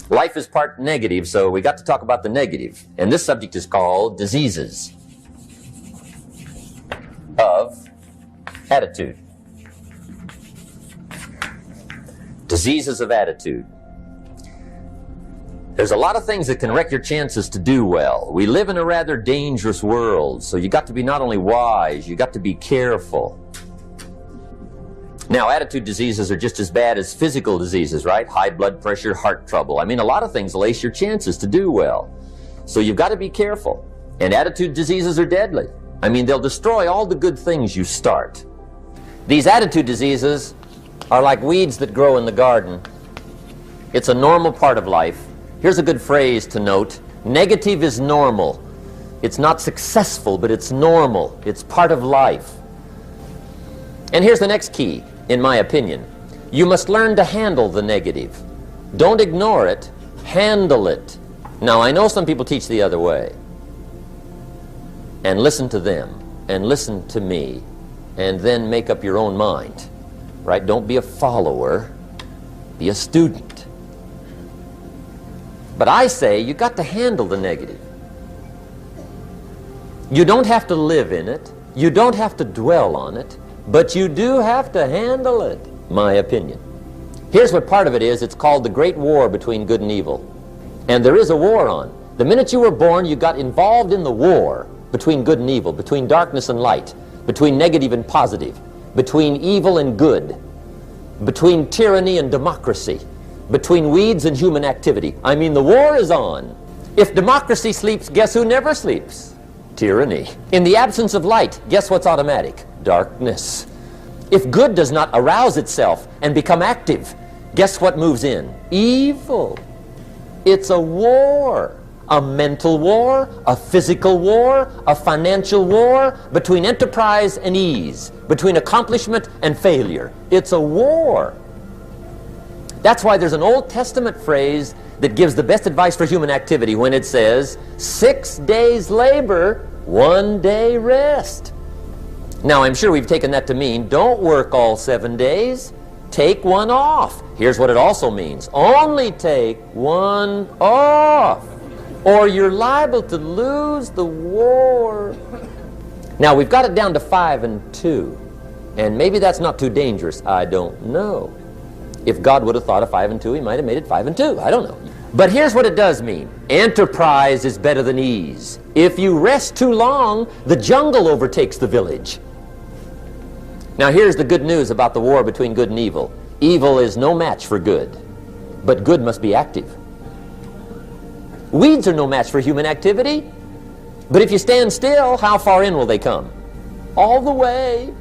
Life is part negative, so we got to talk about the negative. And this subject is called diseases of attitude. Diseases of attitude. There's a lot of things that can wreck your chances to do well. We live in a rather dangerous world, so you got to be not only wise, you got to be careful. Now, attitude diseases are just as bad as physical diseases, right? High blood pressure, heart trouble. I mean, a lot of things lace your chances to do well. So you've got to be careful. And attitude diseases are deadly. I mean, they'll destroy all the good things you start. These attitude diseases are like weeds that grow in the garden. It's a normal part of life. Here's a good phrase to note. Negative is normal. It's not successful, but it's normal. It's part of life. And here's the next key, in my opinion. You must learn to handle the negative. Don't ignore it. Handle it. Now, I know some people teach the other way. And listen to them. And listen to me. And then make up your own mind. Right? Don't be a follower. Be a student. But I say you got to handle the negative. You don't have to live in it. You don't have to dwell on it. But you do have to handle it, my opinion. Here's what part of it is. It's called the great war between good and evil. And there is a war on. The minute you were born, you got involved in the war between good and evil, between darkness and light, between negative and positive, between evil and good, between tyranny and democracy, between weeds and human activity. I mean, the war is on. If democracy sleeps, guess who never sleeps? Tyranny. In the absence of light, guess what's automatic? Darkness. If good does not arouse itself and become active, guess what moves in? Evil. It's a war. A mental war, a physical war, a financial war, between enterprise and ease, between accomplishment and failure. It's a war. That's why there's an Old Testament phrase that gives the best advice for human activity when it says, 6 days labor, 1 day rest. Now, I'm sure we've taken that to mean, don't work all 7 days, take one off. Here's what it also means, only take one off, or you're liable to lose the war. Now, we've got it down to 5 and 2, and maybe that's not too dangerous, I don't know. If God would have thought of 5 and 2, he might have made it 5 and 2, I don't know. But here's what it does mean. Enterprise is better than ease. If you rest too long, the jungle overtakes the village. Now here's the good news about the war between good and evil. Evil is no match for good, but good must be active. Weeds are no match for human activity, but if you stand still, how far in will they come? All the way.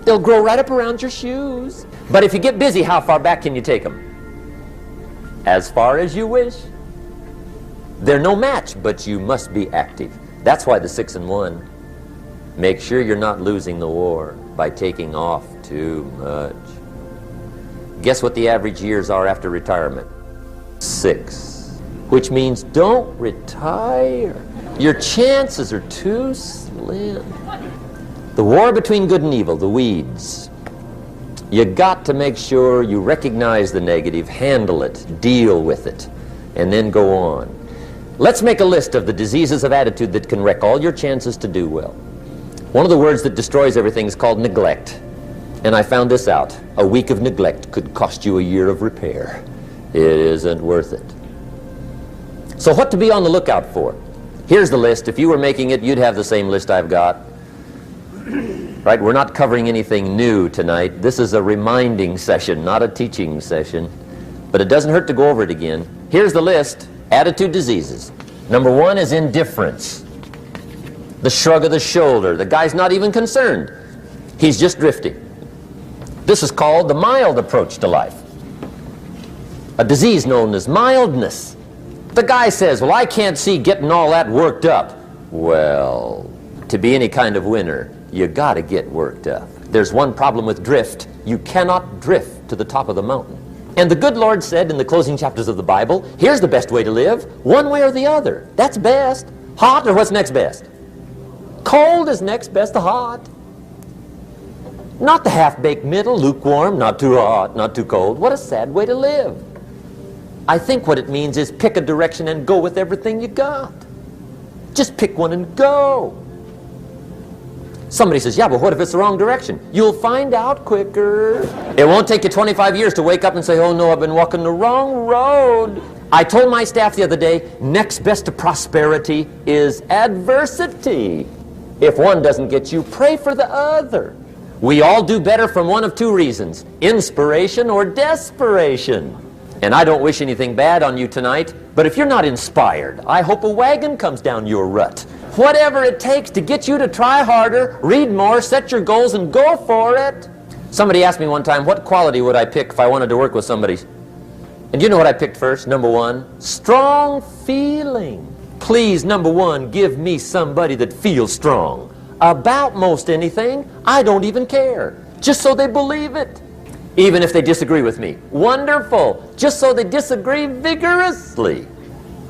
They'll grow right up around your shoes. But if you get busy, how far back can you take them? As far as you wish. They're no match, but you must be active. That's why the 6 and 1. Make sure you're not losing the war by taking off too much. Guess what the average years are after retirement? 6. Which means don't retire. Your chances are too slim. The war between good and evil, the weeds. You got to make sure you recognize the negative, handle it, deal with it, and then go on. Let's make a list of the diseases of attitude that can wreck all your chances to do well. One of the words that destroys everything is called neglect. And I found this out. A week of neglect could cost you a year of repair. It isn't worth it. So what to be on the lookout for? Here's the list. If you were making it, you'd have the same list I've got. Right? We're not covering anything new tonight. This is a reminding session, not a teaching session. But it doesn't hurt to go over it again. Here's the list. Attitude diseases. Number 1 is indifference. The shrug of the shoulder. The guy's not even concerned. He's just drifting. This is called the mild approach to life. A disease known as mildness. The guy says, well, I can't see getting all that worked up. Well, to be any kind of winner, you got to get worked up. There's one problem with drift. You cannot drift to the top of the mountain. And the good Lord said in the closing chapters of the Bible, here's the best way to live, one way or the other. That's best. Hot or what's next best? Cold is next best to hot. Not the half-baked middle, lukewarm, not too hot, not too cold. What a sad way to live. I think what it means is pick a direction and go with everything you got. Just pick one and go. Somebody says, yeah, but what if it's the wrong direction? You'll find out quicker. It won't take you 25 years to wake up and say, oh no, I've been walking the wrong road. I told my staff the other day, next best to prosperity is adversity. If one doesn't get you, pray for the other. We all do better from one of two reasons, inspiration or desperation. And I don't wish anything bad on you tonight, but if you're not inspired, I hope a wagon comes down your rut. Whatever it takes to get you to try harder, read more, set your goals, and go for it. Somebody asked me one time, what quality would I pick if I wanted to work with somebody? And you know what I picked first? Number one, strong feeling. Please, number one, give me somebody that feels strong. About most anything, I don't even care. Just so they believe it. Even if they disagree with me. Wonderful. Just so they disagree vigorously.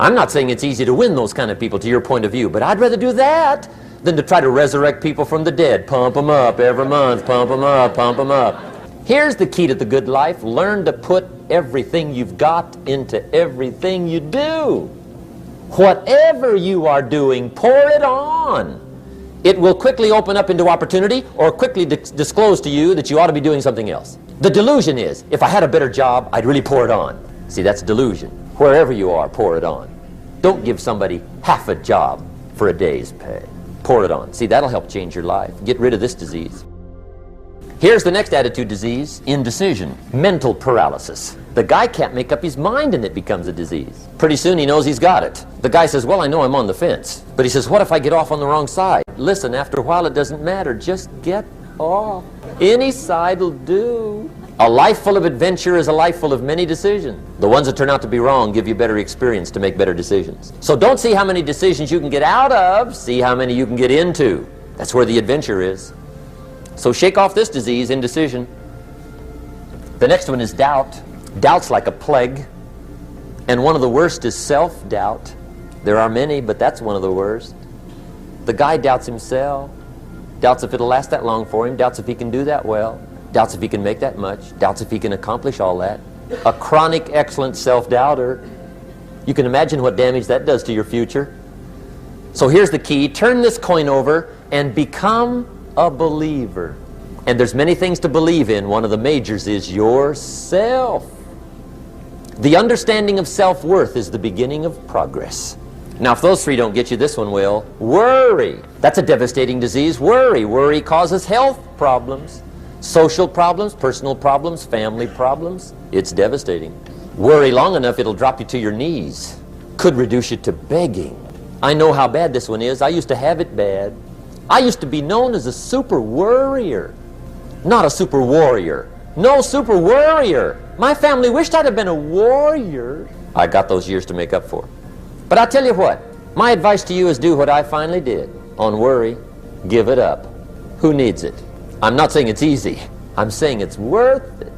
I'm not saying it's easy to win those kind of people to your point of view, but I'd rather do that than to try to resurrect people from the dead. Pump them up every month, pump them up, pump them up. Here's the key to the good life. Learn to put everything you've got into everything you do. Whatever you are doing, pour it on. It will quickly open up into opportunity or quickly disclose to you that you ought to be doing something else. The delusion is, if I had a better job, I'd really pour it on. See, that's delusion. Wherever you are, pour it on. Don't give somebody half a job for a day's pay. Pour it on. See, that'll help change your life. Get rid of this disease. Here's the next attitude disease, indecision, mental paralysis. The guy can't make up his mind and it becomes a disease. Pretty soon he knows he's got it. The guy says, well, I know I'm on the fence. But he says, what if I get off on the wrong side? Listen, after a while it doesn't matter. Just get off. Any side will do. A life full of adventure is a life full of many decisions. The ones that turn out to be wrong give you better experience to make better decisions. So don't see how many decisions you can get out of, see how many you can get into. That's where the adventure is. So shake off this disease, indecision. The next one is doubt. Doubt's like a plague. And one of the worst is self-doubt. There are many, but that's one of the worst. The guy doubts himself. Doubts if it'll last that long for him. Doubts if he can do that well. Doubts if he can make that much. Doubts if he can accomplish all that. A chronic, excellent self-doubter. You can imagine what damage that does to your future. So here's the key. Turn this coin over and become a believer. And there's many things to believe in. One of the majors is yourself. The understanding of self-worth is the beginning of progress. Now, if those three don't get you, this one will. Worry. That's a devastating disease. Worry. Worry causes health problems, social problems, personal problems, family problems. It's devastating. Worry long enough, it'll drop you to your knees. Could reduce you to begging. I know how bad this one is. I used to have it bad. I used to be known as a super worrier. Not a super warrior. No, super worrier. My family wished I'd have been a warrior. I got those years to make up for. But I'll tell you what, my advice to you is do what I finally did. On worry, give it up. Who needs it? I'm not saying it's easy. I'm saying it's worth it.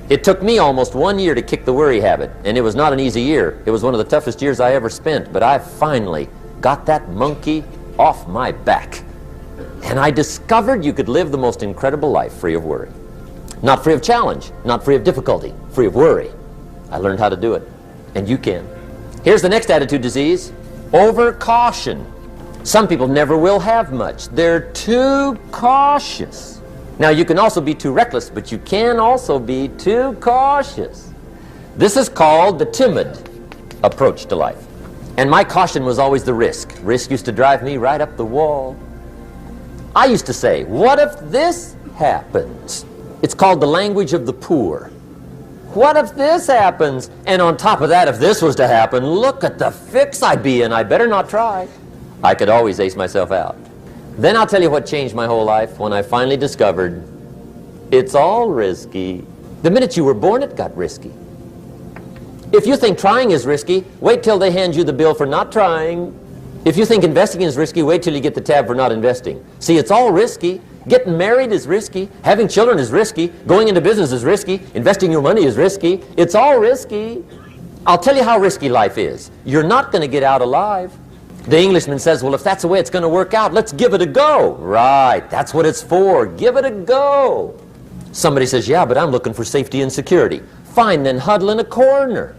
It took me almost 1 year to kick the worry habit, and it was not an easy year. It was one of the toughest years I ever spent, but I finally got that monkey off my back. And I discovered you could live the most incredible life free of worry. Not free of challenge, not free of difficulty, free of worry. I learned how to do it, and you can. Here's the next attitude disease, over-caution. Some people never will have much. They're too cautious. Now, you can also be too reckless, but you can also be too cautious. This is called the timid approach to life. And my caution was always the risk. Risk used to drive me right up the wall. I used to say, what if this happens? It's called the language of the poor. What if this happens? And on top of that, if this was to happen, look at the fix I'd be in. I better not try. I could always ace myself out. Then I'll tell you what changed my whole life when I finally discovered it's all risky. The minute you were born, it got risky. If you think trying is risky, wait till they hand you the bill for not trying. If you think investing is risky, wait till you get the tab for not investing. See, it's all risky. Getting married is risky. Having children is risky. Going into business is risky. Investing your money is risky. It's all risky. I'll tell you how risky life is. You're not going to get out alive. The Englishman says, well, if that's the way it's going to work out, let's give it a go. Right, that's what it's for. Give it a go. Somebody says, yeah, but I'm looking for safety and security. Fine, then huddle in a corner.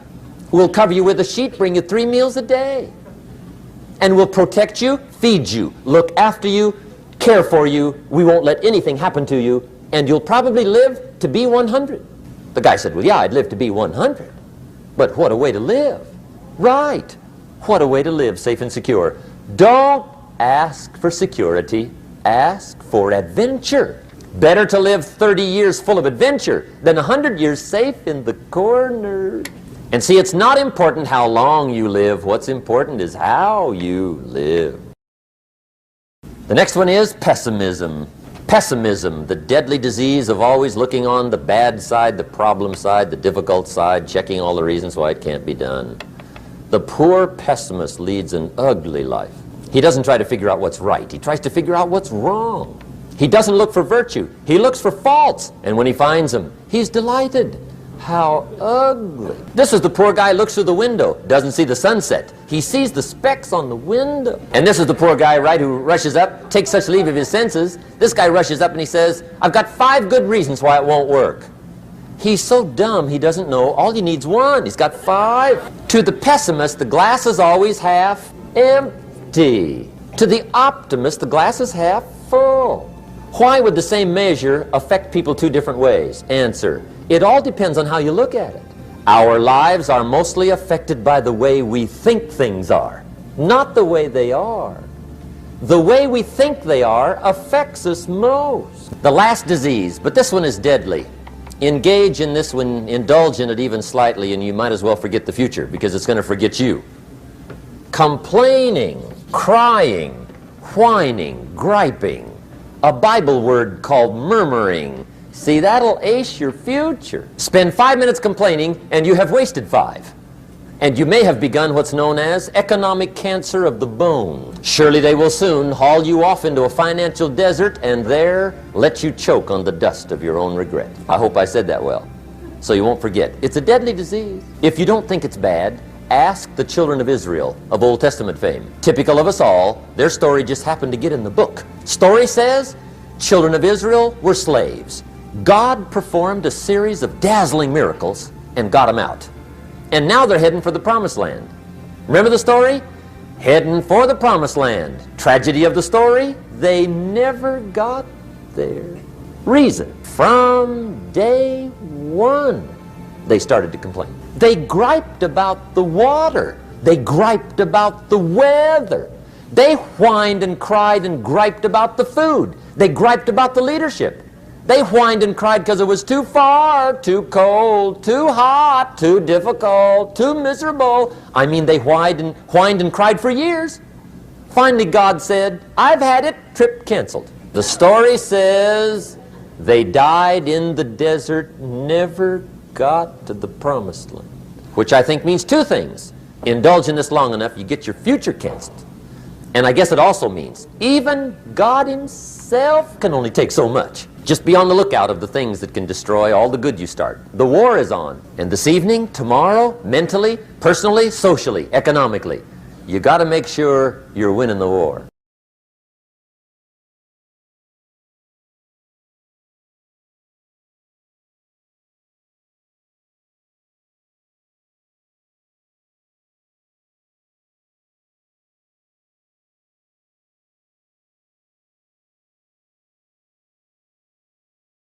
We'll cover you with a sheet, bring you 3 meals a day. And we'll protect you, feed you, look after you, care for you. We won't let anything happen to you. And you'll probably live to be 100. The guy said, well, yeah, I'd live to be 100. But what a way to live. Right. What a way to live, safe and secure. Don't ask for security. Ask for adventure. Better to live 30 years full of adventure than 100 years safe in the corner. And see, it's not important how long you live. What's important is how you live. The next one is pessimism. Pessimism, the deadly disease of always looking on the bad side, the problem side, the difficult side, checking all the reasons why it can't be done. The poor pessimist leads an ugly life. He doesn't try to figure out what's right. He tries to figure out what's wrong. He doesn't look for virtue. He looks for faults. And when he finds them, he's delighted. How ugly. This is the poor guy who looks through the window, doesn't see the sunset. He sees the specks on the window. And this is the poor guy, right, who rushes up, takes such leave of his senses. This guy rushes up and he says, I've got 5 good reasons why it won't work. He's so dumb he doesn't know all he needs 1. He's got 5. To the pessimist, the glass is always half empty. To the optimist, the glass is half full. Why would the same measure affect people 2 different ways? Answer. It all depends on how you look at it. Our lives are mostly affected by the way we think things are, not the way they are. The way we think they are affects us most. The last disease, but this one is deadly. Engage in this one, indulge in it even slightly, and you might as well forget the future because it's going to forget you. Complaining, crying, whining, griping. A Bible word called murmuring. See, that'll ace your future. Spend 5 minutes complaining and you have wasted 5. And you may have begun what's known as economic cancer of the bone. Surely they will soon haul you off into a financial desert and there let you choke on the dust of your own regret. I hope I said that well, so you won't forget. It's a deadly disease. If you don't think it's bad, ask the children of Israel of Old Testament fame. Typical of us all, their story just happened to get in the book. Story says, children of Israel were slaves. God performed a series of dazzling miracles and got them out. And now they're heading for the promised land. Remember the story? Heading for the promised land. Tragedy of the story, they never got there. Reason, from day 1, they started to complain. They griped about the water. They griped about the weather. They whined and cried and griped about the food. They griped about the leadership. They whined and cried because it was too far, too cold, too hot, too difficult, too miserable. I mean, they whined and cried for years. Finally, God said, I've had it, trip canceled. The story says they died in the desert, never got to the promised land. Which I think means 2 things. Indulge in this long enough, you get your future canceled. And I guess it also means even God himself can only take so much. Just be on the lookout of the things that can destroy all the good you start. The war is on. And this evening, tomorrow, mentally, personally, socially, economically, you got to make sure you're winning the war.